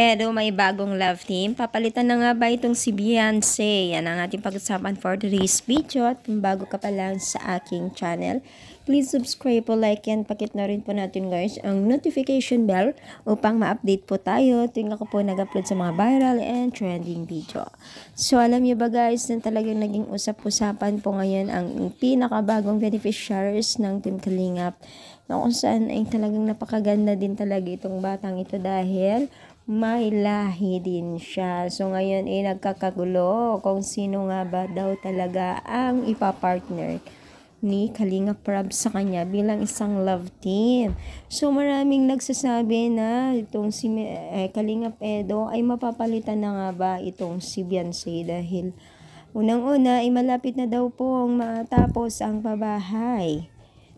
Edo, may bagong love team. Papalitan na nga ba itong si Beyonce? Yan ang ating pag-usapan for today's video. At kung bago ka pa lang sa aking channel, please subscribe po, like yan. Pakit na rin po natin guys ang notification bell upang ma-update po tayo tuwing ako po nag-upload sa mga viral and trending video. So alam niyo ba guys na talagang naging usap-usapan po ngayon ang pinakabagong beneficiaries ng Team Kalingap, na kung saan ay talagang napakaganda din talaga itong batang ito dahil may lahi din siya. So ngayon ay nagkakagulo kung sino nga ba daw talaga ang ipapartner ni Kalingap Rab sa kanya bilang isang love team. So maraming nagsasabi na itong si Kalingap Edo ay mapapalitan na nga ba itong si Beyonce dahil unang-una ay malapit na daw pong matapos ang pabahay.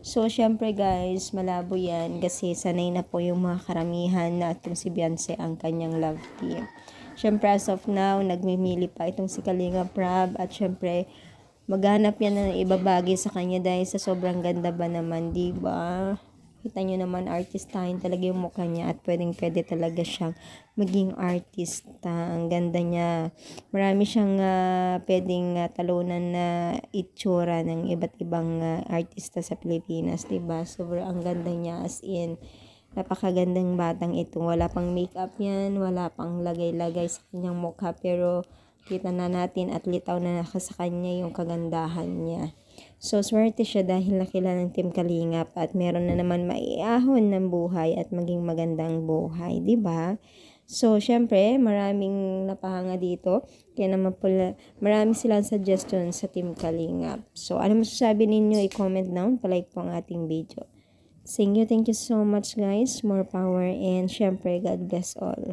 So, syempre guys, malabo yan kasi sanay na po yung mga karamihan na itong si Beyonce ang kanyang love team. Syempre, as of now, nagmimili pa itong si Kalingap Rab at syempre, maghanap yan na ibabagi sa kanya dahil sa sobrang ganda ba naman, diba? Kita nyo naman, artistahin talaga yung mukha niya at pwede talaga siyang maging artista. Ang ganda niya. Marami siyang pwedeng talunan na itsura ng iba't ibang artista sa Pilipinas, diba? Sobrang ganda niya, as in, napakagandang batang ito. Wala pang makeup yan, wala pang lagay-lagay sa kanyang mukha, pero kita na natin at litaw na sa kanya yung kagandahan niya. So, swerte siya dahil nakilala ng Team Kalingap at meron na naman maiahon ng buhay at maging magandang buhay, di ba? So, syempre, maraming napahanga dito. Kaya naman pala, marami silang suggestion sa Team Kalingap. So, ano masasabi ninyo? I-comment down, palike po ang ating video. Thank you so much guys. More power and syempre, God bless all.